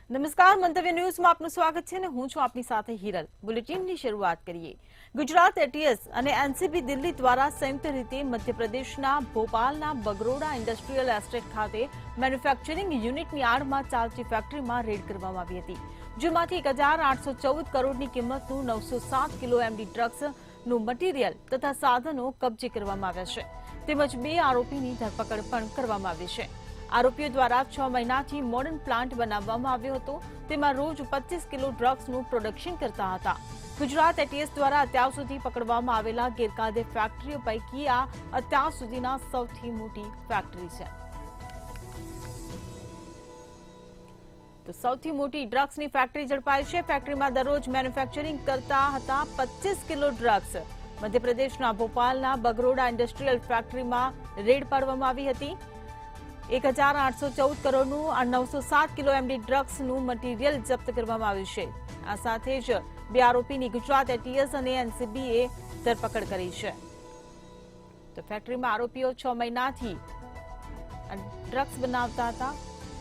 નમસ્કાર, મંતવ્ય ન્યૂઝમાં આપનું સ્વાગત છે ને હું છું આપની સાથે હિરલ। બુલેટિનની શરૂઆત કરીએ। ગુજરાત એટીએસ અને એનસીબી દિલ્હી દ્વારા સંયુક્ત રીતે મધ્યપ્રદેશના ભોપાલના બગરોડા ઇન્ડસ્ટ્રીયલ એસ્ટેટ ખાતે મેન્યુફેક્ચરિંગ યુનિટની આડમાં ચાલતી ફેક્ટરીમાં રેડ કરવામાં આવી હતી, જેમાંથી 1814 કરોડની કિંમતનું 907 કિલો એમડી ડ્રગ્સનું મટીરિયલ તથા સાધનો કબજે કરવામાં આવ્યા છે, તેમજ 2 આરોપીની ધરપકડ પણ કરવામાં આવી છે। આરોપીઓ દ્વારા 6 મહિનાથી મોડર્ન પ્લાન્ટ બનાવવામાં આવ્યો હતો, તેમાં રોજ 25 કિલો ડ્રગ્સનું પ્રોડક્શન કરતા હતા। ગુજરાત એટીએસ દ્વારા અત્યાર સુધી પકડવામાં આવેલા ગેરકાયદે ફેક્ટરીઓ પૈકી આ અત્યાર સુધીના સૌથી મોટી ફેક્ટરી છે। તો સૌથી મોટી ડ્રગ્સની ફેક્ટરી ઝડપાઈ છે। ફેક્ટરીમાં દરરોજ મેન્યુફેક્ચરિંગ કરતા હતા 25 કિલો ડ્રગ્સ। મધ્યપ્રદેશના ભોપાલના બગરોડા ઇન્ડસ્ટ્રીયલ ફેક્ટરીમાં રેડ પાડવામાં આવી હતી। 1814 કરોડનું આ 907 કિલો એમડી ડ્રગ્સનું મટીરિયલ જપ્ત કરવામાં આવ્યું છે। આ સાથે જ 2 આરોપીની ગુજરાત એટીએસ અને એનસીબીએ ધરપકડ કરી છે। તો ફેક્ટરીમાં આરોપીઓ 6 મહિનાથી ડ્રગ્સ બનાવતા હતા।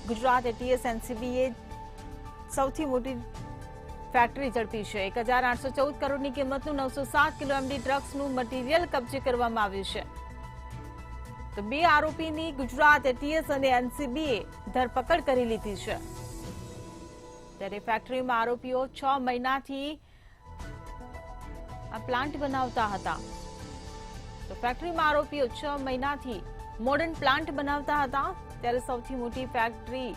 ગુજરાત એટીએસ એનસીબીએ સૌથી મોટી ફેક્ટરી ઝડપી છે। 1814 કરોડની કિંમતનું 907 કિલો એમડી ડ્રગ્સનું મટીરિયલ કબજે કરવામાં આવ્યું છે। તો 2 આરોપીની ગુજરાત એટીએસ અને એનસીબીએ ધરપકડ કરી લીધી છે। ત્યારે ફેક્ટરીમાં આરોપીઓ 6 મહિનાથી આ પ્લાન્ટ બનાવતા હતા। તો ફેક્ટરીમાં આરોપીઓ 6 મહિનાથી મોડર્ન પ્લાન્ટ બનાવતા હતા, ત્યારે સૌથી મોટી ફેક્ટરી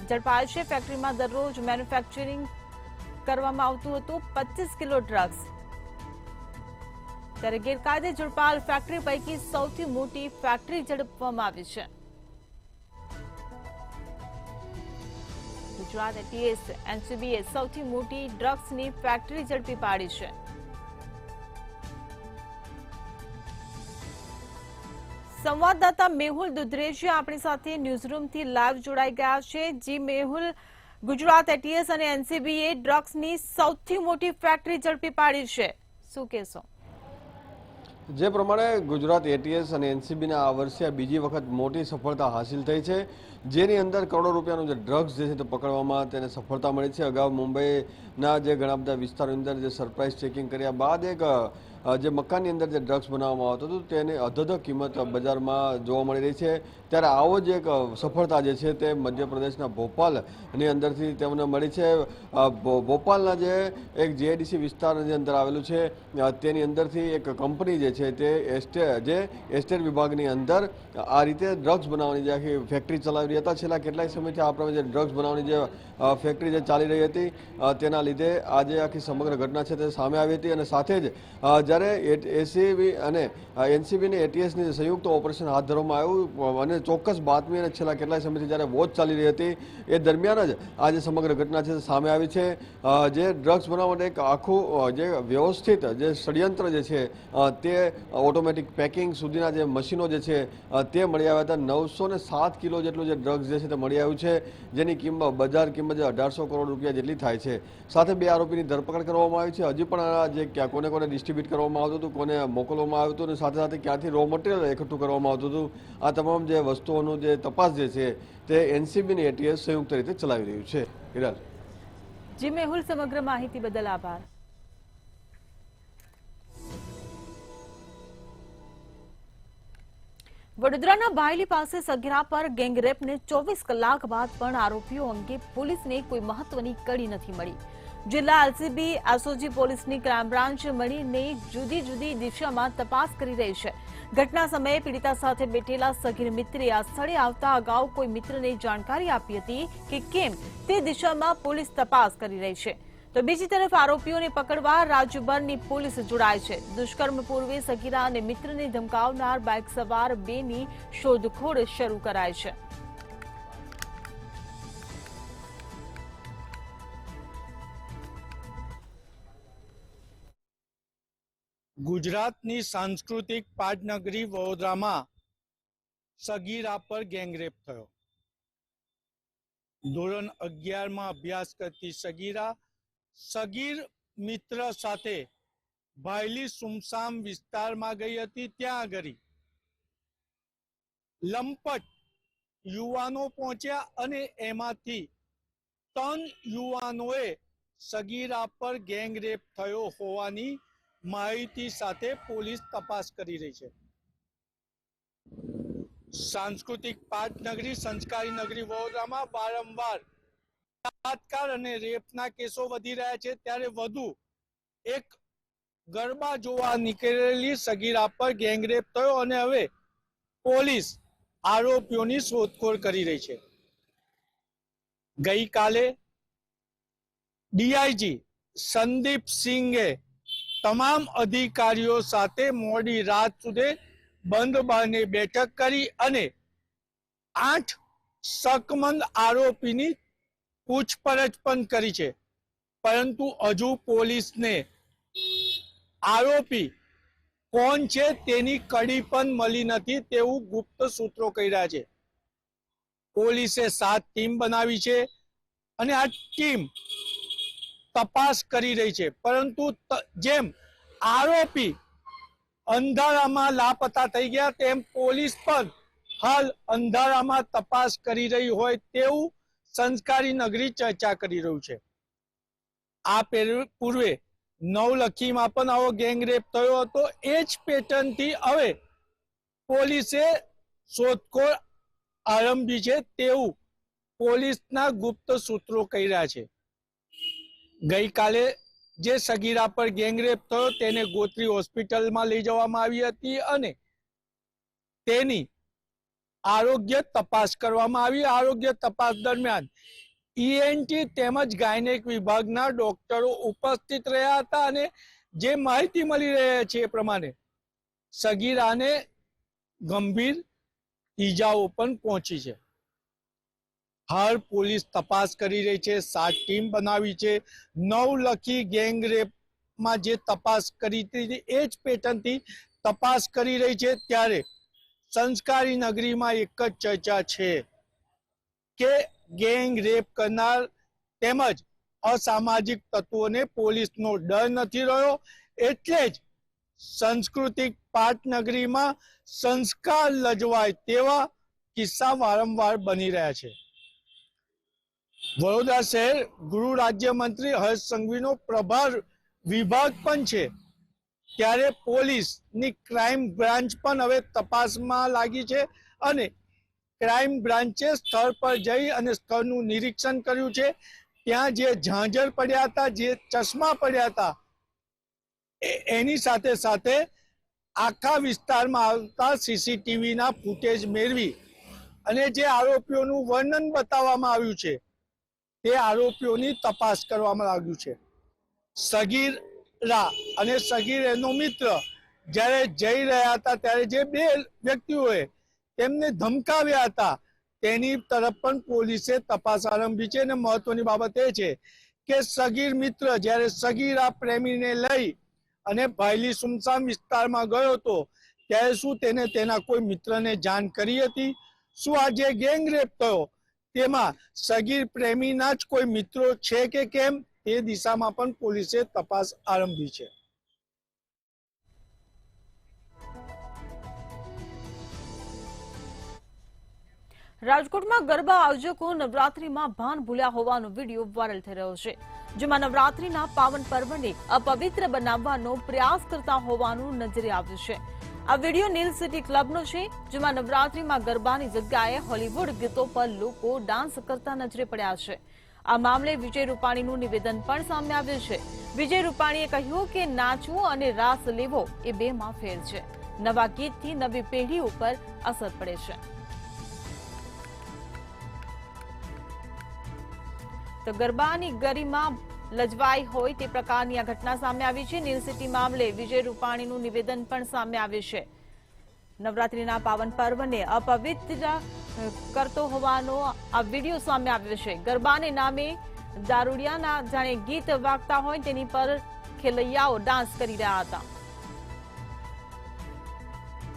ઝડપાઈ છે। ફેક્ટરીમાં દરરોજ મેન્યુફેક્ચરિંગ કરવામાં આવતું હતું 25 કિલો ડ્રગ્સ। ત્યારે ગેરકાયદે ઝડપાયેલ ફેક્ટરી પૈકી સૌથી મોટી ફેક્ટરી ઝડપવામાં આવી છે। ગુજરાત એટીએસ એનસીબીએ સૌથી મોટી ડ્રગ્સની ફેક્ટરી ઝડપી પાડી છે। સંવાદદાતા મેહુલ દુધરેજિયા આપણી સાથે ન્યૂઝરૂમથી લાઈવ જોડાઈ ગયા છે। જી મેહુલ, ગુજરાત એટીએસ અને એનસીબીએ ડ્રગ્સની સૌથી મોટી ફેક્ટરી ઝડપી પાડી છે, શું કહેશો? જે પ્રમાણે ગુજરાત એટીએસ અને એનસીબીને આ વર્ષે બીજી વખત મોટી સફળતા હાંસિલ થઈ છે, જેની અંદર કરોડો રૂપિયાનું જે ડ્રગ્સ જે છે તે પકડવામાં તેને સફળતા મળી છે। અગાઉ મુંબઈના જે ઘણા બધા વિસ્તારોની અંદર જે સરપ્રાઇઝ ચેકિંગ કર્યા બાદ એક જે મકાનની અંદર જે ડ્રગ્સ બનાવવામાં આવતું હતું તેની અધધ કિંમત બજારમાં જોવા મળી રહી છે। ત્યારે આવો જ એક સફળતા જે છે તે મધ્યપ્રદેશના ભોપાલની અંદરથી તેમને મળી છે। ભોપાલના જે એક જીઆઈડીસી વિસ્તારની અંદર આવેલું છે તેની અંદરથી એક કંપની જે છે તે એસ્ટેટ વિભાગની અંદર આ રીતે ડ્રગ્સ બનાવવાની જે આખી ફેક્ટરી ચલાવી હતા। છેલ્લા કેટલાય સમયથી આ પ્રમાણે જે ડ્રગ્સ બનાવવાની જે ફેક્ટરી જે ચાલી રહી હતી તેના લીધે આજે આખી સમગ્ર ઘટના છે તે સામે આવી હતી। અને સાથે જ જ્યારે એસીબી અને એનસીબી અને એટીએસની સંયુક્ત ઓપરેશન હાથ ધરવામાં આવ્યું અને ચોક્કસ બાતમી અને છેલ્લા કેટલાય સમયથી જ્યારે વોચ ચાલી રહી હતી એ દરમિયાન જ આ જે સમગ્ર ઘટના છે સામે આવી છે। જે ડ્રગ્સ બનાવવા માટે એક આખું જે વ્યવસ્થિત જે ષડયંત્ર જે છે તે ઓટોમેટિક પેકિંગ સુધીના જે મશીનો જે છે તે મળી આવ્યા હતા। 907 કિલો જેટલું જે ડ્રગ્સ જે છે તે મળી આવ્યું છે, જેની બજાર કિંમત 1800 કરોડ રૂપિયા જેટલી થાય છે। સાથે 2 આરોપીની ધરપકડ કરવામાં આવી છે। હજી પણ આ જે કોને કોને ડિસ્ટ્રીબ્યુટ કરવામાં આવતું હતું, કોને મોકલવામાં આવ્યું હતું અને સાથે સાથે ક્યાંથી રો મટીરિયલ એકઠું કરવામાં આવતું હતું, આ તમામ જે વસ્તુઓનું જે તપાસ જે છે તે એનસીબી અને એટીએસ સંયુક્ત રીતે ચલાવી રહ્યું છે। હિરાલ। જી મેહુલ, સમગ્ર માહિતી બદલ આભાર। વડોદરાના બાયલી પાસે સગીરા પર ગેંગરેપને 24 કલાક બાદ પણ આરોપીઓ અંગે પોલીસને કોઈ મહત્વની કડી નથી મળી। જિલ્લા એલસીબી એસઓજી પોલીસની ક્રાઇમ બ્રાન્ચ મળીને જુદી જુદી દિશામાં તપાસ કરી રહી છે। ઘટના સમયે પીડિતા સાથે બેઠેલા સગીર મિત્રે આ સ્થળે આવતા અગાઉ કોઈ મિત્રને જાણકારી આપી હતી કે કેમ તે દિશામાં પોલીસ તપાસ કરી રહી છે। તો બીજી તરફ આરોપીઓને પકડવા રાજ્યભરની પોલીસ જોડાય છે। દુષ્કર્મ પૂર્વે સગીરા અને મિત્રને ધમકાવનાર બાઇક સવાર 2ની શોધખોળ શરૂ કરાઈ છે। ગુજરાતની સાંસ્કૃતિક પાટનગરી વડોદરામાં સગીરા પર ગેંગરેપ થયો। ધોરણ 11માં અભ્યાસ કરતી સગીરા સગીર મિત્ર સાથે બાયલી સુમસામ વિસ્તારમાં ગઈ હતી। ત્યાં આગળ લંપટ યુવાનો પહોંચ્યા અને એમાંથી 3 યુવાનોએ સગીરા પર ગેંગરેપ થયો હોવાની માહિતી સાથે પોલીસ તપાસ કરી રહી છે. સાંસ્કૃતિક પાટનગરી સંસ્કારી નગરી વડોદરામાં વારંવાર બળાત્કાર અને રેપના કેસો વધી રહ્યા છે, ત્યારે વધુ એક ગરબા જોવા નીકળેલી સગીરા પર ગેંગરેપ થયો અને હવે પોલીસ આરોપીઓની શોધખોળ કરી રહી છે. ગઈકાલે ડીઆઈજી સંદીપ સિંઘે તમામ અધિકારીઓ સાથે મોડી રાત સુધી બંધ બારણે બેઠક કરી અને 8 શકમંદ આરોપીની પૂછપરછ પણ કરી છે, પરંતુ હજુ પોલીસને આરોપી કોણ છે તેની કડી પણ મળી નથી તેવું ગુપ્ત સૂત્રો કહી રહ્યા છે. પોલીસે 7 ટીમ બનાવી છે અને આ ટીમ તપાસ કરી રહી છે, પરંતુ જેમ આરોપી અંધારામાં લાપતા થઈ ગયા તેમ પોલીસ પણ હાલ અંધારામાં તપાસ કરી રહી હોય તેવું સંસ્કારી નગરી ચર્ચા કરી રહ્યું છે. આ પૂર્વે નવલખીમાં પણ આવો ગેંગરેપ થયો હતો. એ જ પેટર્નથી હવે પોલીસે શોધખોળ આરંભી છે તેવું પોલીસના ગુપ્ત સૂત્રો કહી રહ્યા છે. ગઈકાલે જે સગીરા પર ગેંગરેપ થયો તેને ગોત્રી હોસ્પિટલમાં લઈ જવામાં આવી હતી અને તેની આરોગ્ય તપાસ કરવામાં આવી. આરોગ્ય તપાસ દરમિયાન ઈએનટી તેમજ ગાયનેક વિભાગના ડોક્ટરો ઉપસ્થિત રહ્યા હતા અને જે માહિતી મળી રહી છે એ પ્રમાણે સગીરાને ગંભીર ઈજાઓ પણ પહોંચી છે. હાલ પોલીસ તપાસ કરી રહી છે, 7 ટીમ બનાવી છે. નવલખી ગેંગરેપમાં જે તપાસ કરી હતી એ જ પેટર્નથી તપાસ કરી રહી છે, ત્યારે સંસ્કારી નગરીમાં એક જ ચર્ચા છે કે ગેંગ રેપ કરનાર તેમજ અસામાજિક તત્વોને પોલીસનો ડર નથી રહ્યો, એટલે જ સાંસ્કૃતિક પાટનગરીમાં સંસ્કાર લજવાય તેવા કિસ્સા વારંવાર બની રહ્યા છે. વડોદરા શહેર ગૃહ રાજ્યમંત્રી હર્ષ સંઘવીનો પ્રભાર વિભાગ પણ છે, ત્યારે પોલીસની ક્રાઇમ બ્રાન્ચ પણ હવે તપાસમાં લાગી છે અને ક્રાઇમ બ્રાન્ચે સ્થળ પર જઈ અને સ્થળનું નિરીક્ષણ કર્યું છે. ત્યાં જે ઝાંઝર પડ્યા હતા, જે ચશ્મા પડ્યા હતા, એની સાથે સાથે આખા વિસ્તારમાં આવતા સીસીટીવીના ફૂટેજ મેળવી અને જે આરોપીઓનું વર્ણન બતાવવામાં આવ્યું છે તે આરોપીઓની તપાસ કરવામાં આવ્યું છે. સગીરા અને સગીર એનો મિત્ર જ્યારે જઈ રહ્યા હતા ત્યારે જે 2 વ્યક્તિઓએ તેમને ધમકાવ્યા હતા તેની તરફ પણ પોલીસે તપાસ આરંભી છે. અને મહત્વની બાબત એ છે કે સગીર મિત્ર જ્યારે સગીરા પ્રેમીને લઈ અને ભાયલી સુમસામ વિસ્તારમાં ગયો હતો ત્યારે શું તેને તેના કોઈ મિત્રને જાણ કરી હતી? શું આ જે ગેંગરેપ થયો તેમાં સગીર પ્રેમીના જ કોઈ મિત્રો છે કે કેમ, તે દિશામાં પણ પોલીસે તપાસ આરંભી છે. રાજકોટમાં ગરબા આયોજકો નવરાત્રીમાં ભાન ભૂલ્યા હોવાનો વિડીયો વાયરલ થઈ રહ્યો છે, જેમાં નવરાત્રીના પાવન પર્વને અપવિત્ર બનાવવાનો પ્રયાસ કરતા હોવાનું નજરે આવ્યું છે. આ વિડીયો નીલ સિટી ક્લબનો છે, જેમાં નવરાત્રીમાં ગરબાની જગ્યાએ હોલીવુડ ગીતો પર લોકો ડાન્સ કરતા નજરે પડ્યા છે. આ મામલે વિજય રૂપાણીનું નિવેદન પણ સામે આવ્યું છે. વિજય રૂપાણીએ કહ્યું કે નાચવું અને રાસ લેવો એ બેમાં ફેર છે. નવા ગીતથી નવી પેઢી ઉપર અસર પડે છે. તો ગરબાની ગરિમા લજવાઈ હોય તે પ્રકારની આ ઘટના સામે આવી છે. નીલ સિટી મામલે વિજય રૂપાણીનું નિવેદન પણ સામે આવ્યું છે. નવરાત્રીના પાવન પર્વને અપવિત્ર કરતો હોવાનો આ વિડીયો સામે આવ્યો છે. ગરબાને નામે દારૂડિયાના જાણે ગીત વાગતા હોય તેની પર ખેલૈયાઓ ડાન્સ કરી રહ્યા હતા.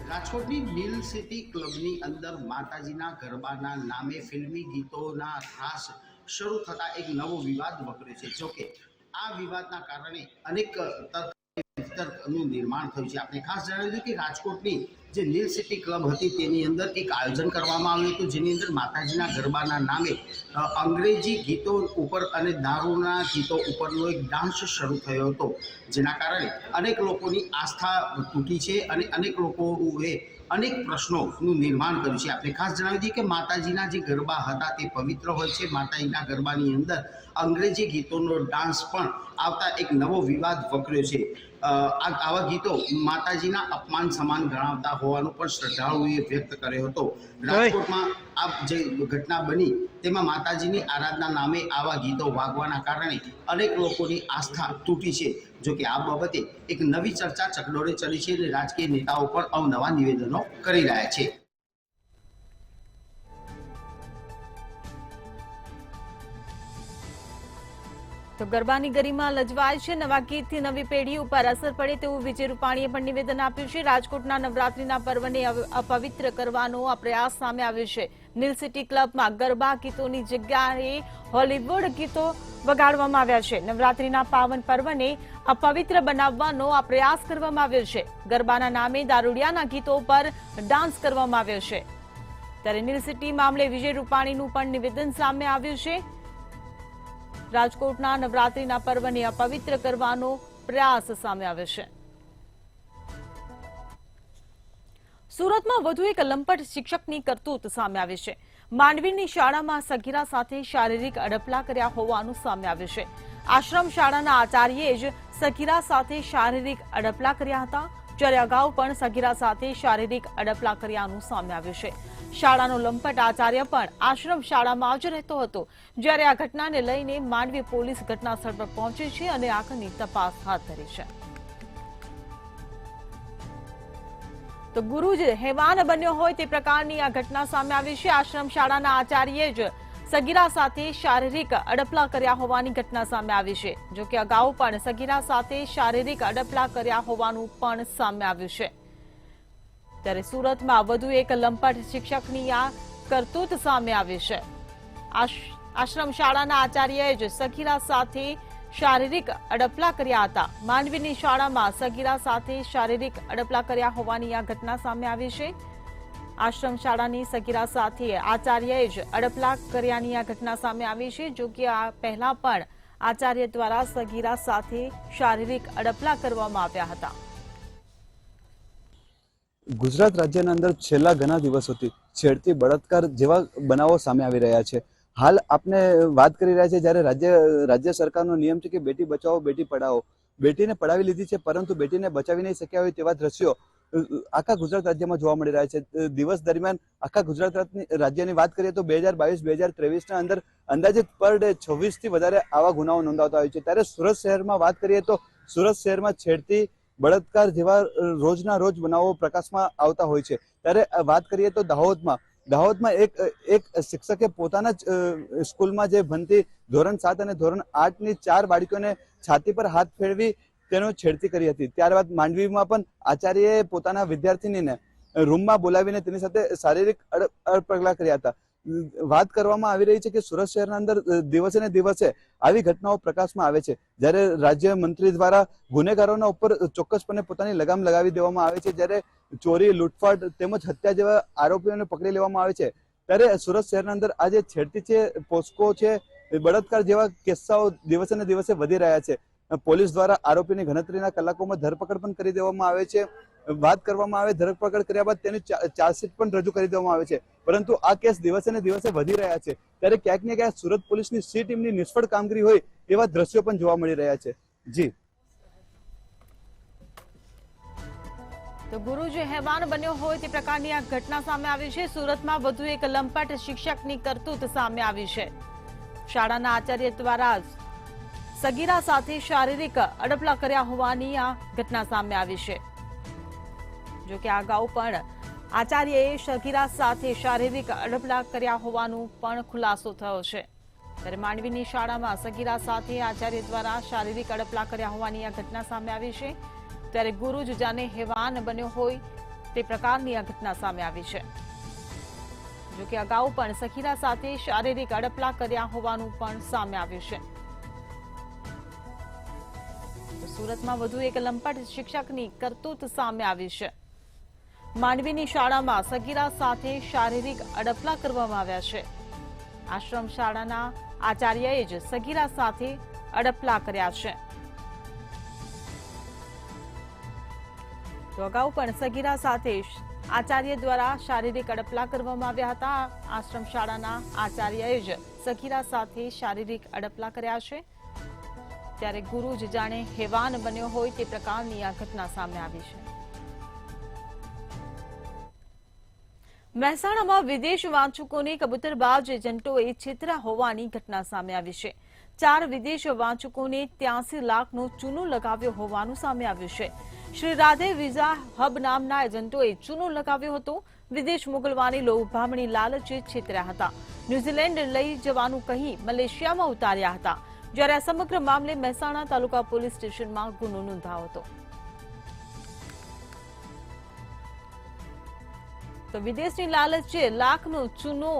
રાજકોટની નીલ સિટી ક્લબની અંદર માતાજીના ગરબાના નામે ફિલ્મી ગીતોના રાસ શરૂ થતા એક નવો વિવાદ વકર્યો છે. જોકે આ વિવાદના કારણે અનેક તર્કનું નિર્માણ થયું છે. આપણે ખાસ જણાવ્યું કે રાજકોટની જે નીલ સિટી ક્લબ હતી તેની અંદર એક આયોજન કરવામાં આવ્યું હતું, જેની અંદર માતાજીના ગરબાના નામે અંગ્રેજી ગીતો ઉપર અને દારૂના ગીતો ઉપરનો એક ડાન્સ શરૂ થયો હતો, જેના કારણે અનેક લોકોની આસ્થા તૂટી છે અને અનેક લોકોએ અનેક પ્રશ્નોનું નિર્માણ કર્યું છે. આપણે ખાસ જણાવી દઈએ કે માતાજીના જે ગરબા હતા તે પવિત્ર હોય છે. માતાજીના ગરબાની અંદર અંગ્રેજી ગીતોનો ડાન્સ પણ આવતા એક નવો વિવાદ વકર્યો છે. આવા ગીતો માતાજીના અપમાન સમાન ગણાવતા હોવાનું પણ શ્રદ્ધાળુઓએ વ્યક્ત કર્યો હતો. રાજકોટમાં આ જે ઘટના બની તેમાં માતાજીની આરાધના નામે આવા ગીતો વાગવાના કારણે અનેક લોકોની આસ્થા તૂટી છે. જો કે આ બાબતે એક નવી ચર્ચા ચકડોળે ચડી છે અને રાજકીય નેતાઓ પણ અવનવા નિવેદનો કરી રહ્યા છે. તો ગરબાની ગરિમા લજવાય છે. નવા ગીતથી નવી પેઢી ઉપર અસર પડે તેવું વિજય રૂપાણીએ પણ નિવેદન આપ્યું છે. રાજકોટના નવરાત્રીના પર્વને અપવિત્ર કરવાનો આ પ્રયાસ સામે આવ્યો છે. નીલ સિટી ક્લબમાં ગરબા ગીતોની જગ્યાએ હોલીવુડ ગીતો વગાડવામાં આવ્યા છે. નવરાત્રીના પાવન પર્વને અપવિત્ર બનાવવાનો આ પ્રયાસ કરવામાં આવ્યો છે. ગરબાના નામે દારૂડિયાના ગીતો પર ડાન્સ કરવામાં આવ્યો છે. ત્યારે નીલ સિટી મામલે વિજય રૂપાણીનું પણ નિવેદન સામે આવ્યું છે. રાજકોટના નવરાત્રીના પર્વને અપવિત્ર કરવાનો પ્રયાસ સામે આવ્યો છે. સુરતમાં વધુ એક લંપટ શિક્ષકની કરતૂત સામે આવી છે. માંડવીની શાળામાં સગીરા સાથે શારીરિક અડપલા કર્યા હોવાનું સામે આવ્યું છે. આશ્રમ શાળાના આચાર્યએ જ સગીરા સાથે શારીરિક અડપલા કર્યા હતા, જ્યારે અગાઉ પણ સગીરા સાથે શારીરિક અડપલા કર્યાનું સામે આવ્યું છે. શાળાનો લંપટ આચાર્ય પણ આશ્રમ શાળામાં જ રહેતો હતો. જ્યારે આ ઘટનાને લઈને માંડવી પોલીસ ઘટનાસ્થળ પર પહોંચી છે અને આગળની તપાસ હાથ ધરી છે. તો ગુરુ જ હેવાન બન્યો હોય તે પ્રકારની આ ઘટના સામે આવી છે. આશ્રમ શાળાના આચાર્યએ જ સગીરા સાથે શારીરિક અડપલા કર્યા હોવાની ઘટના સામે આવી છે. જો કે અગાઉ પણ સગીરા સાથે શારીરિક અડપલા કર્યા હોવાનું પણ સામે આવ્યું છે. ત્યારે સુરતમાં વધુ એક લંપટ શિક્ષકની આ કરતૂત સામે આવી છે. આશ્રમ શાળાના આચાર્યએ જ સગીરા સાથે શારીરિક અડપલા કર્યા હતા. માંડવીની શાળામાં સગીરા સાથે શારીરિક અડપલા કર્યા હોવાની આ ઘટના સામે આવી છે. આશ્રમ શાળાની સગીરા સાથે આચાર્યએ જ અડપલા કર્યાની આ ઘટના સામે આવી છે. જો કે આ પહેલા પણ આચાર્ય દ્વારા સગીરા સાથે શારીરિક અડપલા કરવામાં આવ્યા હતા. ગુજરાત રાજ્યના અંદર છેલ્લા ઘણા દિવસોથી છેડતી બળાત્કાર જેવા બનાવો સામે આવી રહ્યા છે. હાલ આપણે વાત કરી રહ્યા છે જ્યારે રાજ્ય સરકારનો નિયમ છે કે બેટી બચાવો બેટી પઢાઓ. બેટીને પઢાવી લીધી છે પરંતુ બેટીને બચાવી નહીં શક્યા હોય તેવા દ્રશ્યો આખા ગુજરાત રાજ્યમાં જોવા મળી રહ્યા છે. દિવસ દરમિયાન આખા ગુજરાત રાજ્યની વાત કરીએ તો 2022-2023 અંદર અંદાજિત પર ડે 26 થી વધારે આવા ગુનાઓ નોંધાતા હોય છે. ત્યારે સુરત શહેરમાં વાત કરીએ તો સુરત શહેરમાં છેડતી બળાત્કાર જેવા રોજના રોજ બનાવો પ્રકાશમાં આવતા હોય છે. ત્યારે વાત કરીએ તો દાહોદમાં એક શિક્ષકે પોતાના જ સ્કૂલમાં જે ભણતી ધોરણ 7 અને ધોરણ 8 ની 4 બાળકીઓને છાતી પર હાથ ફેરવી તેનો છેડતી કરી હતી. ત્યારબાદ માંડવીમાં પણ આચાર્યએ પોતાના વિદ્યાર્થીનીને રૂમમાં બોલાવીને તેની સાથે શારીરિક અડપલા કર્યા હતા. વાત કરવામાં આવી રહી છે કે સુરત શહેરના અંદર દિવસે ને દિવસે આવી ઘટનાઓ પ્રકાશમાં આવે છે. જ્યારે રાજ્ય મંત્રી દ્વારા ગુનેગારોના ઉપર ચોક્કસપણે પોતાની લગામ લગાવી દેવામાં આવે છે. જ્યારે ચોરી, લૂંટફાટ તેમજ હત્યા જેવા આરોપીઓને પકડી લેવામાં આવે છે. ત્યારે સુરત શહેરના અંદર આ જે છેડતી છે, પોસ્કો છે, બળાત્કાર જેવા કિસ્સાઓ દિવસે ને દિવસે વધી રહ્યા છે. પોલીસ દ્વારા આરોપીની ગણતરીના કલાકોમાં ધરપકડ પણ કરી દેવામાં આવે છે. વાત કરવામાં આવે ધરપકડ કર્યા બાદ તેની ચાર્જશીટ પણ રજૂ કરી દેવામાં આવે છે. પરંતુ આ કેસ દિવસે ને દિવસે વધી રહ્યા છે. ત્યારે ક્યાંક ને ક્યાંક સુરત પોલીસની સી ટીમની નિષ્ફળ કામગીરી હોય એવા દ્રશ્યો પણ જોવા મળી રહ્યા છે. જી તો ગુરુ જે હેવાન બન્યો હોય તે પ્રકારની આ ઘટના સામે આવી છે. સુરતમાં વધુ એક લંપટ શિક્ષકની કરતૂત સામે આવી છે. શાળાના આચાર્ય દ્વારા સગીરા સાથે શારીરિક અડપલા કર્યા હોવાની આ ઘટના સામે આવી છે. જો કે અગાઉ પણ આચાર્યએ સગીરા સાથે શારીરિક અડપલા કર્યા હોવાનું પણ ખુલાસો થયો છે. ત્યારે માંડવીની શાળામાં સગીરા સાથે આચાર્ય દ્વારા શારીરિક અડપલા કર્યા હોવાની આ ઘટના સામે આવી છે. ત્યારે ગુરુ જ જાણે હેવાન બન્યો હોય તે પ્રકારની આ ઘટના સામે આવી છે. જો કે અગાઉ પણ સગીરા સાથે શારીરિક અડપલા કર્યા હોવાનું પણ સામે આવ્યું છે. સુરતમાં વધુ એક લંપટ શિક્ષકની કરતૂત સામે આવી છે. માંડવીની શાળામાં સગીરા સાથે શારીરિક અડપલા કરવામાં આવ્યા છે. આશ્રમ શાળાના આચાર્યએ જ સગીરા સાથે અડપલા કર્યા છે. તો અગાઉ પણ સગીરા સાથે આચાર્ય દ્વારા શારીરિક અડપલા કરવામાં આવ્યા હતા. આશ્રમ શાળાના આચાર્યએ જ સગીરા સાથે શારીરિક અડપલા કર્યા છે. ત્યારે ગુરુ જ જાણે હેવાન બન્યો હોય તે પ્રકારની આ ઘટના સામે આવી છે. મહેસાણામાં વિદેશ વાંચકોને કબૂતરબાજ એજન્ટોએ છેતર્યા હોવાની ઘટના સામે આવી છે. 4 વિદેશ વાંચકોને 83 લાખનો ચૂનો લગાવ્યો હોવાનું સામે આવ્યું છે. શ્રી રાધે વિઝા હબ નામના એજન્ટોએ ચૂનો લગાવ્યો હતો. વિદેશ મોકલવાની લોભામણી લાલચે છેતર્યા હતા. ન્યૂઝીલેન્ડ લઈ જવાનું કહી મલેશિયામાં ઉતાર્યા હતા. જ્યારે આ સમગ્ર મામલે મહેસાણા તાલુકા પોલીસ સ્ટેશનમાં ગુનો નોંધાયો હતો. તો વિદેશની લાલચે લાખનો ચૂનો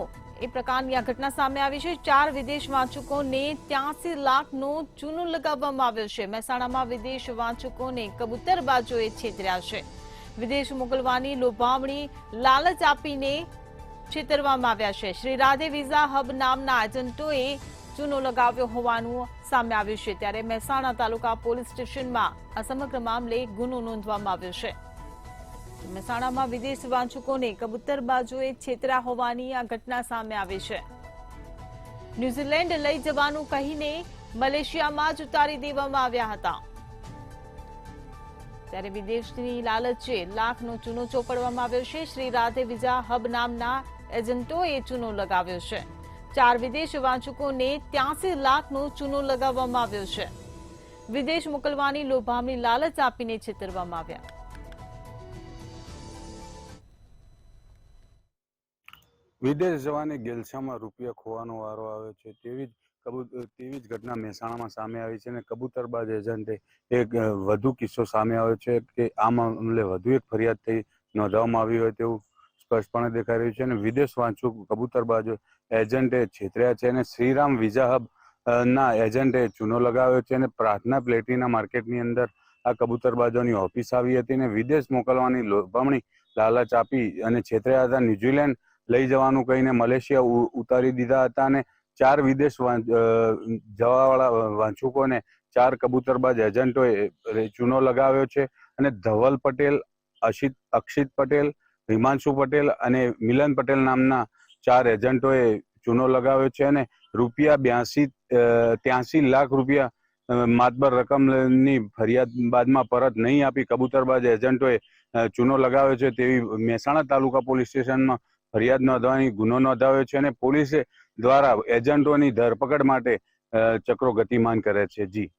એ પ્રકારની આ ઘટના સામે આવી છે. 4 વિદેશ વાંચકોને 83 લાખનો ચૂનો લગાવવામાં આવ્યો છે. મહેસાણામાં વિદેશ વાંચકોને કબૂતરબાજોએ છેતર્યા છે. વિદેશ મોકલવાની લોભામણી લાલચ આપીને છેતરવામાં આવ્યા છે. શ્રી રાધે વિઝા હબ નામના એજન્ટોએ ચૂનો લગાવ્યો હોવાનું સામે આવ્યું છે. ત્યારે મહેસાણા તાલુકા પોલીસ સ્ટેશનમાં આ સમગ્ર મામલે ગુનો નોંધવામાં આવ્યો છે. મહેસાણામાં વિદેશ વાંચકોને કબૂતરબાજોએ છેતર્યા હોવાની આ ઘટના સામે આવી છે. ન્યૂઝીલેન્ડ લઈ જવાનું કહીને મલેશિયામાં જ ઉતારી દેવામાં આવ્યા હતા. ત્યારે વિદેશની લાલચે લાખનો ચૂનો ચોપડવામાં આવ્યો છે. શ્રી રાધે વિઝા હબ નામના એજન્ટોએ ચૂનો લગાવ્યો છે. 4 વિદેશ વાંચકોને 83 લાખનો ચૂનો લગાવવામાં આવ્યો છે. વિદેશ મોકલવાની લોભામણી લાલચ આપીને છેતરવામાં આવ્યા. વિદેશ જવાની ગેલસામાં રૂપિયા ખોવાનો વારો આવે છે તેવી જ ઘટના મહેસાણામાં સામે આવી છે. અને કબૂતરબાજ એજન્ટે એક વધુ કિસ્સો સામે આવ્યો છે કે આ મામલે વધુ એક ફરિયાદ થઈ નોંધવામાં આવી હોય તેવું સ્પષ્ટપણે દેખાઈ રહ્યું છે. અને વિદેશ વાંચક કબૂતરબાજો એજન્ટે છેતર્યા છે. અને શ્રીરામ વિઝા હબ ના એજન્ટે ચૂનો લગાવ્યો છે. અને પ્રાર્થના પ્લેટિના માર્કેટની અંદર આ કબૂતરબાજોની ઓફિસ આવી હતી અને વિદેશ મોકલવાની લોભામણી લાલચ આપી અને છેતર્યા હતા. ન્યૂઝીલેન્ડ લઈ જવાનું કહીને મલેશિયા ઉતારી દીધા હતા. અને 4 વિદેશ જવાવાળા વાંચકોને 4 કબૂતરબાજ એજન્ટોએ ચૂનો લગાવ્યો છે. અને ધવલ પટેલ, અક્ષિત પટેલ, હિમાંશુ પટેલ અને મિલન પટેલ નામના 4 એજન્ટોએ ચૂનો લગાવ્યો છે. અને રૂપિયા 83 લાખ રૂપિયા માતબર રકમની ફરિયાદ બાદમાં પરત નહીં આપી કબૂતરબાજ એજન્ટોએ ચૂનો લગાવ્યો છે તેવી મહેસાણા તાલુકા પોલીસ સ્ટેશનમાં ફરિયાદ નોંધવાની ગુનો નોંધાવ્યો છે. અને પોલીસે દ્વારા એજન્ટોની ધરપકડ માટે ચક્રો ગતિમાન કરે છે. જી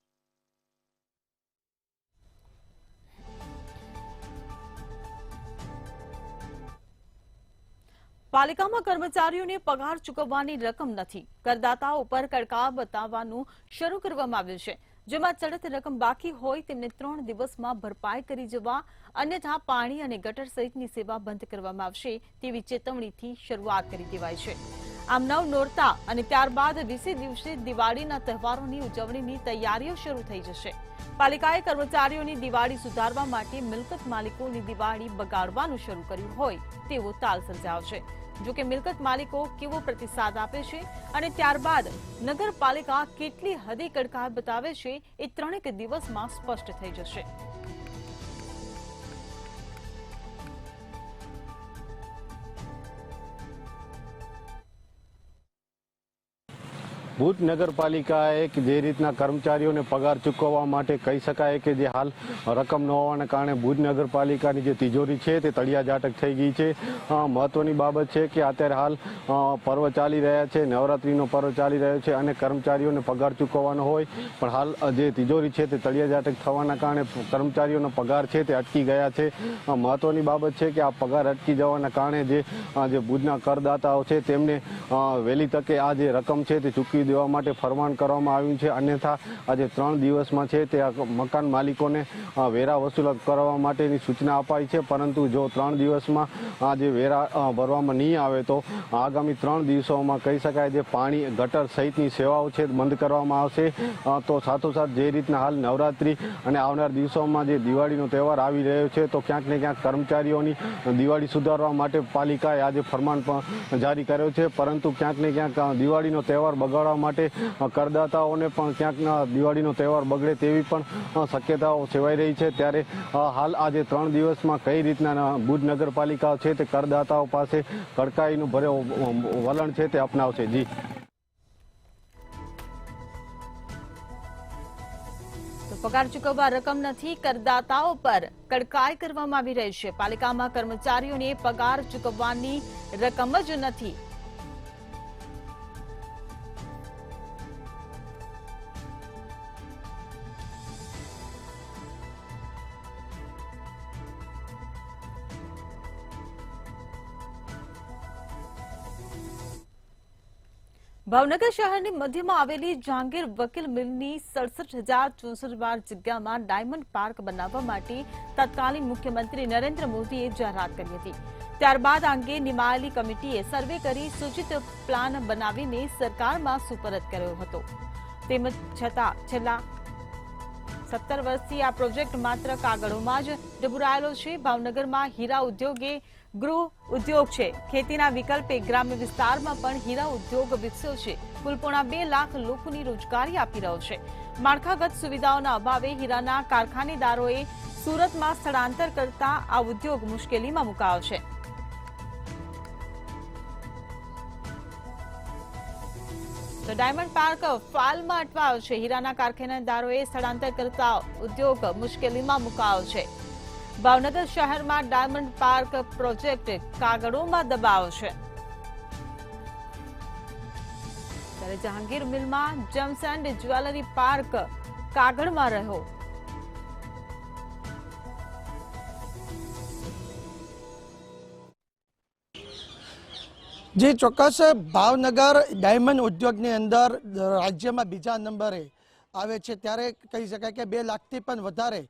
પાલિકામાં કર્મચારીઓને પગાર ચૂકવવાની રકમ નથી. કરદાતાઓ પર કડકાઈ બતાવવાનું શરૂ કરવામાં આવ્યું છે. જેમાં ચડત રકમ બાકી હોય તેમને 3 દિવસમાં ભરપાઈ કરી જવા, અન્યથા પાણી અને ગટર સહિતની સેવા બંધ કરવામાં આવશે તેવી ચેતવણીથી શરૂઆત કરી દેવાઈ છે. આમ 9 નોરતા અને ત્યારબાદ 20 દિવસે દિવાળીના તહેવારોની ઉજવણીની તૈયારીઓ શરૂ થઈ જશે. પાલિકાએ કર્મચારીઓની દિવાળી સુધારવા માટે મિલકત માલિકોની દિવાળી બગાડવાનું શરૂ કર્યું હોય તેવો તાલ સર્જાવશે. જોકે મિલકત માલિકો કેવો પ્રતિસાદ આપે છે અને ત્યારબાદ નગરપાલિકા કેટલી હદે કડકાઈ બતાવે છે એ 3 દિવસમાં સ્પષ્ટ થઈ જશે. ભુજ નગરપાલિકાએ જે રીતના કર્મચારીઓને પગાર ચૂકવવા માટે કહી શકાય કે જે હાલ રકમ ન હોવાના કારણે ભુજ નગરપાલિકાની જે તિજોરી છે તે તળિયાઝાટક થઈ ગઈ છે. મહત્વની બાબત છે કે અત્યારે હાલ પર્વ ચાલી રહ્યા છે, નવરાત્રીનો પર્વ ચાલી રહ્યો છે અને કર્મચારીઓને પગાર ચૂકવવાનો હોય પણ હાલ જે તિજોરી છે તે તળિયાઝાટક થવાના કારણે કર્મચારીઓનો પગાર છે તે અટકી ગયા છે. મહત્વની બાબત છે કે આ પગાર અટકી જવાના કારણે જે ભુજના કરદાતાઓ છે તેમને વહેલી તકે આ જે રકમ છે તે ચૂકવી દેવા માટે ફરમાન કરવામાં આવ્યું છે. અન્યથા આજે 3 દિવસમાં છે તે મકાન માલિકોને વેરા વસૂલ કરવા માટેની સૂચના અપાઈ છે. પરંતુ જો 3 દિવસમાં આ જે વેરા ભરવામાં નહીં આવે તો આગામી 3 દિવસોમાં કહી શકાય જે પાણી ગટર સહિતની સેવાઓ છે બંધ કરવામાં આવશે. તો સાથોસાથ જે રીતના હાલ નવરાત્રી અને આવનાર દિવસોમાં જે દિવાળીનો તહેવાર આવી રહ્યો છે તો ક્યાંક ને ક્યાંક કર્મચારીઓની દિવાળી સુધારવા માટે પાલિકાએ આજે ફરમાન પણ જારી કર્યો છે. પરંતુ ક્યાંક ને ક્યાંક દિવાળીનો તહેવાર બગાડવા માટે કરદાતાઓને પણ ક્યાંક દિવાળીનો તહેવાર બગડે તેવી પણ શક્યતાઓ સેવાઈ રહી છે. ત્યારે હાલ આજે 3 દિવસમાં કઈ રીતના ભુજ નગરપાલિકા છે તે કરદાતાઓ પાસે કડકાઈનું ભર્યો વલણ છે તે અપનાવશે. જી પગાર ચૂકવવા રકમ નથી, કરદાતાઓ પર કડકાઈ કરવામાં આવી રહી છે. પાલિકામાં કર્મચારીઓને પગાર ચૂકવવાની રકમ જ નથી. ભાવનગર શહેરની મધ્યમાં આવેલી જહાંગીર વકીલ મિલની 67,064 જગ્યામાં ડાયમંડ પાર્ક બનાવવા માટે તત્કાલીન મુખ્યમંત્રી નરેન્દ્ર મોદીએ જાહેરાત કરી હતી. ત્યારબાદ આ અંગે નિમાયેલી કમિટીએ સર્વે કરી સૂચિત પ્લાન બનાવીને સરકારમાં સુપરત કર્યો હતો. તેમ છતાં છેલ્લા 17 વર્ષથી આ પ્રોજેક્ટ માત્ર કાગળોમાં જ ડબુરાયેલો છે. ભાવનગરમાં હીરા ઉદ્યોગે ગૃહ ઉદ્યોગ છે. ખેતીના વિકલ્પે ગ્રામ્ય વિસ્તારમાં પણ હીરા ઉદ્યોગ વિકસ્યો છે. કુલ પોણા 2 લાખ લોકોની રોજગારી આપી રહ્યો છે. માળખાગત સુવિધાઓના અભાવે હીરાના કારખાનેદારોએ સુરતમાં સ્થળાંતર કરતા આ ઉદ્યોગ મુશ્કેલીમાં મુકાયો છે. તો ડાયમંડ પાર્ક ફાલમાં અટવાયો છે. હીરાના કારખાનેદારોએ સ્થળાંતર કરતા ઉદ્યોગ મુશ્કેલીમાં મુકાયો છે. ભાવનગર શહેરમાં ડાયમંડ પાર્ક પ્રોજેક્ટ કાગળોમાં દબાયો છે. ત્યારે જહાંગીર મિલમાં જેમ્સ એન્ડ જ્વેલરી પાર્ક કાગળમાં રહ્યો. જે ચોક્કસ ભાવનગર ડાયમંડ ઉદ્યોગની અંદર રાજ્યમાં બીજા નંબરે આવે છે. ત્યારે કહી શકાય કે 2 લાખથી પણ વધારે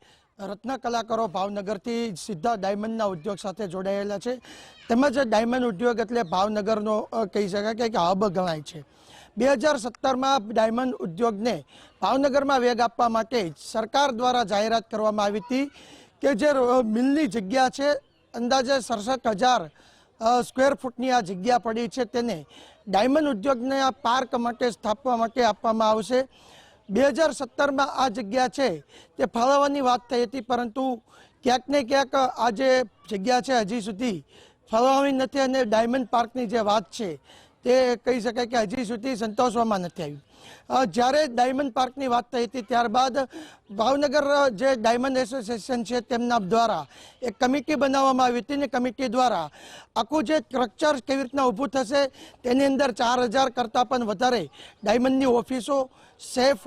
રત્ન કલાકારો ભાવનગરથી સીધા ડાયમંડના ઉદ્યોગ સાથે જોડાયેલા છે. તેમજ ડાયમંડ ઉદ્યોગ એટલે ભાવનગરનો કહી શકાય કે હબ ગણાય છે. 2017માં ડાયમંડ ઉદ્યોગને ભાવનગરમાં વેગ આપવા માટે સરકાર દ્વારા જાહેરાત કરવામાં આવી હતી કે જે મિલની જગ્યા છે અંદાજે 67,000 સ્ક્વેર ફૂટની આ જગ્યા પડી છે તેને ડાયમંડ ઉદ્યોગને આ પાર્ક માટે સ્થાપવા માટે આપવામાં આવશે. 2017માં આ જગ્યા છે તે ફાળવવાની વાત થઈ હતી, પરંતુ ક્યાંક ને ક્યાંક આ જે જગ્યા છે હજી સુધી ફાળવવાની નથી અને ડાયમંડ પાર્કની જે વાત છે તે કહી શકાય કે હજી સુધી સંતોષવામાં નથી આવી. જ્યારે ડાયમંડ પાર્કની વાત થઈ હતી ત્યારબાદ ભાવનગર જે ડાયમંડ એસોસિએશન છે તેમના દ્વારા એક કમિટી બનાવવામાં આવી હતી અને કમિટી દ્વારા આખું જે સ્ટ્રક્ચર કેવી રીતના ઊભું થશે તેની અંદર 4,000 કરતાં પણ વધારે ડાયમંડની ઓફિસો, સેફ,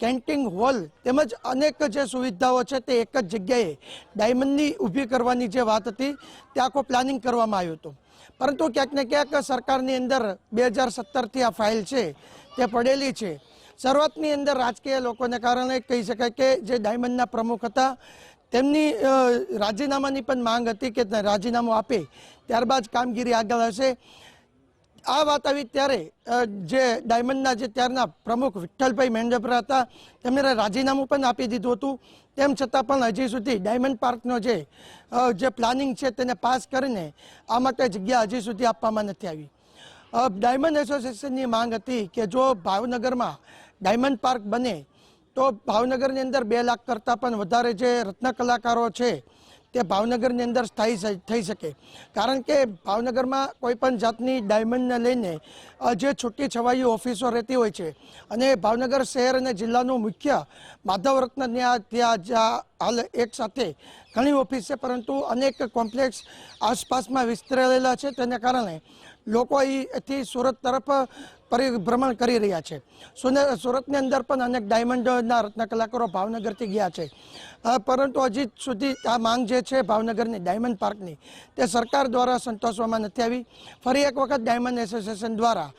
કેન્ટીન હોલ તેમજ અનેક જે સુવિધાઓ છે તે એક જ જગ્યાએ ડાયમંડની ઊભી કરવાની જે વાત હતી તે આખું પ્લાનિંગ કરવામાં આવ્યું હતું. પરંતુ ક્યાંક ને ક્યાંક સરકારની અંદર 2017થી આ ફાઇલ છે તે પડેલી છે. શરૂઆતની અંદર રાજકીય લોકોને કારણે કહી શકાય કે જે ડાયમંડના પ્રમુખ હતા તેમની રાજીનામાની પણ માંગ હતી કે રાજીનામું આપે ત્યારબાદ કામગીરી આગળ હશે. આ વાત આવી ત્યારે જે ડાયમંડના જે ત્યારના પ્રમુખ વિઠ્ઠલભાઈ મેંડપરા હતા તેમણે રાજીનામું પણ આપી દીધું હતું. તેમ છતાં પણ હજી સુધી ડાયમંડ પાર્કનો જે પ્લાનિંગ છે તેને પાસ કરીને આ માટે જગ્યા હજી સુધી આપવામાં નથી આવી. ડાયમંડ એસોસિએશનની માંગ હતી કે જો ભાવનગરમાં ડાયમંડ પાર્ક બને તો ભાવનગરની અંદર 2 લાખ કરતાં પણ વધારે જે રત્ન કલાકારો છે તે ભાવનગરની અંદર સ્થાયી થઈ શકે. કારણ કે ભાવનગરમાં કોઈ પણ જાતની ડાયમંડને લઈને જે છૂટી છવાઈ ઓફિસો રહેતી હોય છે અને ભાવનગર શહેર અને જિલ્લાનું મુખ્ય માધવ રત્ન ત્યાં હાલ એક સાથે ઘણી ઓફિસ છે, પરંતુ અનેક કોમ્પ્લેક્સ આસપાસમાં વિસ્તરેલા છે. તેને કારણે લોકો અહીંથી સુરત તરફ પરિભ્રમણ કરી રહ્યા છે. સુરતની અંદર પણ અનેક ડાયમંડના રત્ન કલાકારો ભાવનગરથી ગયા છે, પરંતુ હજી સુધી આ માંગ જે છે ભાવનગરની ડાયમંડ પાર્કની તે સરકાર દ્વારા સંતોષવામાં નથી આવી. ફરી એક વખત ડાયમંડ એસોસિએશન દ્વારા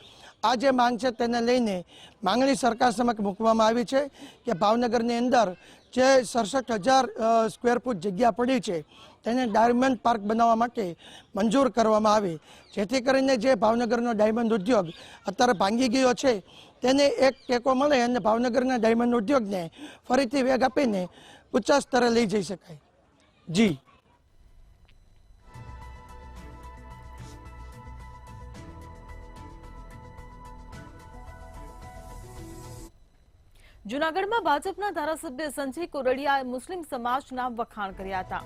આ જે માંગ છે તેને લઈને માંગણી સરકાર સમક્ષ મૂકવામાં આવી છે કે ભાવનગરની અંદર જે 67,000 સ્ક્વેર ફૂટ જગ્યા પડી છે તેને ડાયમંડ પાર્ક બનાવવા માટે મંજૂર કરવામાં આવે, જેથી કરીને જે ભાવનગરનો ડાયમંડ ઉદ્યોગ અત્યારે ભાંગી ગયો છે તેને એક ટેકો મળે અને ભાવનગરના ડાયમંડ ઉદ્યોગને ફરીથી વેગ આપીને ઊંચા સ્તરે લઈ જઈ શકાય. જી જૂનાગઢમાં ભાજપના ધારાસભ્ય સંજય કોરડિયાએ મુસ્લિમ સમાજના વખાણ કર્યા હતા.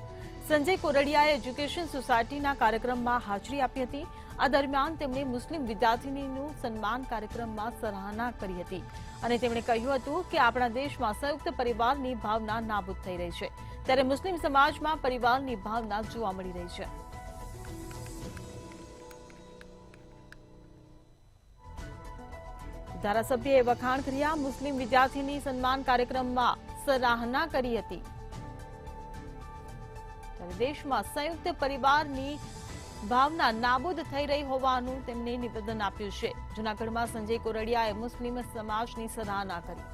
સંજય કોરડિયાએ એજ્યુકેશન સોસાયટીના કાર્યક્રમમાં હાજરી આપી હતી. આ દરમિયાન તેમણે મુસ્લિમ વિદ્યાર્થીનીનું સન્માન કાર્યક્રમમાં સરાહના કરી હતી અને તેમણે કહ્યું હતું કે આપણા દેશમાં સંયુક્ત પરિવારની ભાવના નાબૂદ થઈ રહી છે, ત્યારે મુસ્લિમ સમાજમાં પરિવારની ભાવના જોવા મળી રહી છે. ધારાસભ્યએ વખાણ કર્યા. મુસ્લિમ વિદ્યાર્થીની સન્માન કાર્યક્રમમાં સરાહના કરી હતી. ત્યારે દેશમાં સંયુક્ત પરિવારની ભાવના નાબૂદ થઈ રહી હોવાનું તેમણે નિવેદન આપ્યું છે. જૂનાગઢમાં સંજય કોરડિયાએ મુસ્લિમ સમાજની સરાહના કરી.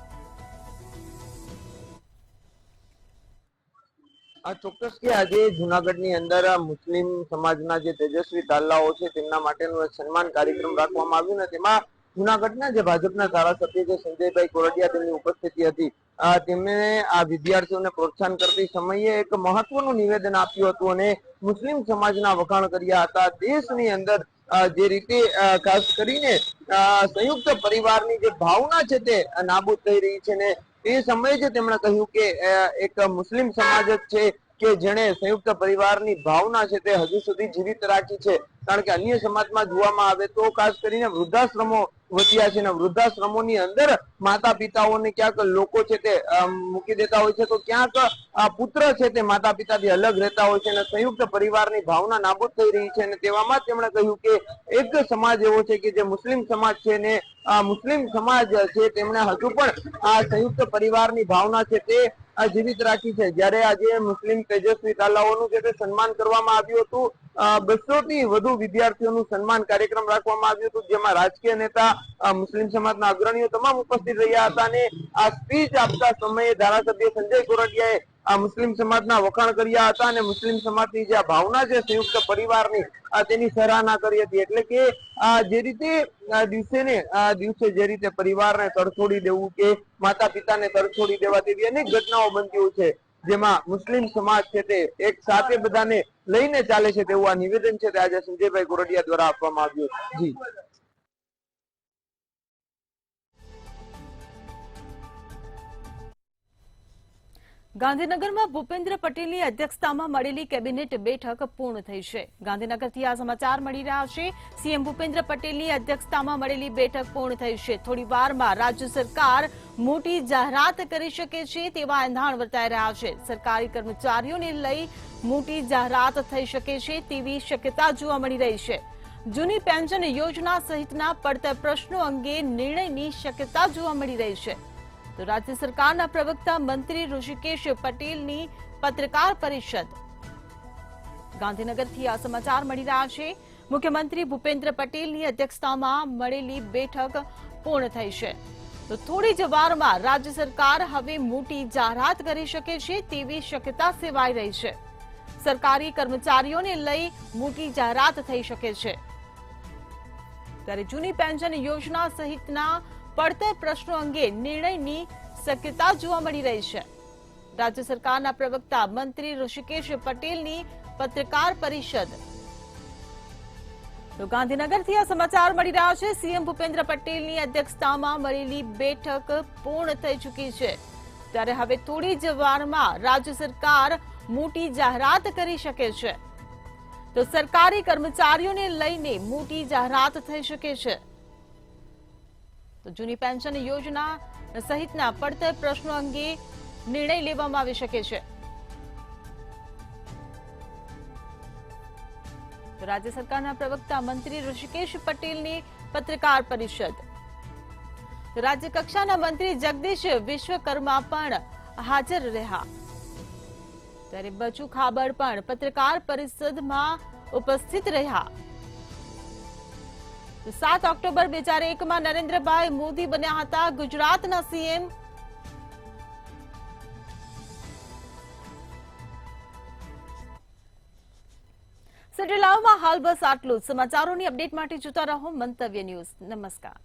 આ ચોક્કસ કે આજે જૂનાગઢની અંદર મુસ્લિમ સમાજના જે તેજસ્વી તાલાઓ છે તેમના માટેનો એક સન્માન કાર્યક્રમ રાખવામાં આવ્યો ને તેમાં જૂનાગઢના જે ભાજપના ધારાસભ્ય છે સંજયભાઈ કોરડિયા તેમની ઉપસ્થિતિ હતી. તેમણે આ વિદ્યાર્થીઓને પ્રોત્સાહન કરતી સમયે એક મહત્વનું નિવેદન આપ્યું હતું અને મુસ્લિમ સમાજના વખાણ કર્યા હતા. દેશની અંદર જે રીતે ખાસ કરીને સંયુક્ત પરિવારની જે ભાવના છે તે નાબૂદ થઈ રહી છે ને તે સમયે જ તેમણે કહ્યું કે એક મુસ્લિમ સમાજ જ છે કે જેણે સંયુક્ત પરિવારની ભાવના છે તે હજુ સુધી જીવિત રાખી છે. કારણ કે અન્ય સમાજમાં જોવામાં આવે તો ખાસ કરીને વૃદ્ધાશ્રમો વધ્યા છે ને વૃદ્ધાશ્રમોની અંદર માતા પિતાઓને ક્યાંક લોકો છે તે મૂકી દેતા હોય છે, તો ક્યાંક પુત્ર છે તે માતા પિતાથી અલગ રહેતા હોય છે અને સંયુક્ત પરિવારની ભાવના નાબૂદ થઈ રહી છે. અને તેવામાં તેમણે કહ્યું કે એક સમાજ એવો છે કે જે મુસ્લિમ સમાજ છે ને મુસ્લિમ સમાજ છે તેમણે હજુ પણ આ સંયુક્ત પરિવારની ભાવના છે તે જીવિત રાખી છે. જ્યારે આજે મુસ્લિમ તેજસ્વી તાલાઓનું જે સન્માન કરવામાં આવ્યું હતું, 200 થી વધુ વિદ્યાર્થીઓનું સન્માન કાર્યક્રમ રાખવામાં આવ્યું હતું, જેમાં રાજકીય નેતા મુસ્લિમ સમાજના અગ્રણીઓ તમામ ઉપસ્થિત રહ્યા હતા. અને આ સ્પીચ આપતા સમયે ધારાસભ્ય સંજય કોરડિયાએ આ મુસ્લિમ સમાજના વખાણ કર્યા હતા અને મુસ્લિમ સમાજની જે ભાવના છે સંયુક્ત પરિવારની તેની સરાહના કરી હતી. એટલે કે જે રીતે દિવસે જે રીતે પરિવારને તરછોડી દેવું કે માતા પિતાને તરછોડી દેવા તેવી અનેક ઘટનાઓ બનતી હોય છે, જેમાં મુસ્લિમ સમાજ છે તે એક સાથે બધાને લઈને ચાલે છે તેવું આ નિવેદન છે તે આજે સંજયભાઈ કોરડિયા દ્વારા આપવામાં આવ્યું. જી ગાંધીનગરમાં ભૂપેન્દ્ર પટેલની અધ્યક્ષતામાં મળેલી કેબિનેટ બેઠક પૂર્ણ થઈ છે. ગાંધીનગરથી આ સમાચાર મળી રહ્યા છે. સીએમ ભૂપેન્દ્ર પટેલની અધ્યક્ષતામાં મળેલી બેઠક પૂર્ણ થઈ છે. થોડી વારમાં રાજ્ય સરકાર મોટી જાહેરાત કરી શકે છે તેવા એંધાણ વર્તાઈ રહ્યા છે. સરકારી કર્મચારીઓને લઈ મોટી જાહેરાત થઈ શકે છે તેવી શક્યતા જોવા મળી રહી છે. જૂની પેન્શન યોજના સહિતના પડતર પ્રશ્નો અંગે નિર્ણયની શક્યતા જોવા મળી રહી છે. તો રાજ્ય સરકારના પ્રવક્તા મંત્રી ઋષિકેશ પટેલની પત્રકાર પરિષદ. ગાંધીનગરથી આ સમાચાર મળી રહ્યા છે. મુખ્યમંત્રી ભૂપેન્દ્ર પટેલની અધ્યક્ષતામાં મળેલી બેઠક પૂર્ણ થઈ છે. તો થોડી જ વારમાં રાજ્ય સરકાર હવે મોટી જાહેરાત કરી શકે છે તેવી શક્યતા સેવાઈ રહી છે. સરકારી કર્મચારીઓને લઈ મોટી જાહેરાત થઈ શકે છે. ત્યારે જૂની પેન્શન યોજના સહિતના પડતર પ્રશ્નો અંગે નિર્ણયની શક્યતા જોવા મળી રહી છે. રાજ્ય સરકારના પ્રવક્તા મંત્રી ઋષિકેશ પટેલની પત્રકાર પરિષદ. તો ગાંધીનગરથી આ સમાચાર મળી રહ્યા છે. સીએમ ભૂપેન્દ્ર પટેલની અધ્યક્ષતામાં મળેલી બેઠક પૂર્ણ થઈ ચૂકી છે. ત્યારે હવે થોડી જ વારમાં રાજ્ય સરકાર મોટી જાહેરાત કરી શકે છે. તો સરકારી કર્મચારીઓને લઈને મોટી જાહેરાત થઈ શકે છે. તો જૂની પેન્શન યોજના સહિતના પડતર પ્રશ્નો અંગે નિર્ણય લેવામાં આવી શકે છે. તો રાજ્ય સરકારના પ્રવક્તા મંત્રી ઋષિકેશ પટેલની પત્રકાર પરિષદ. રાજ્ય કક્ષાના મંત્રી જગદીશ વિશ્વકર્મા પણ હાજર રહ્યા. ત્યારે બચુ ખાબડ પણ પત્રકાર પરિષદમાં ઉપસ્થિત રહ્યા. તો 7 ઓક્ટોબર 2001માં નરેન્દ્રભાઈ મોદી બન્યા હતા ગુજરાતના સીએમ. સિટી લાઈવમાં હાલ બસ આટલું જ. સમાચારોની અપડેટ માટે જોતા રહો મંતવ્ય ન્યૂઝ. નમસ્કાર.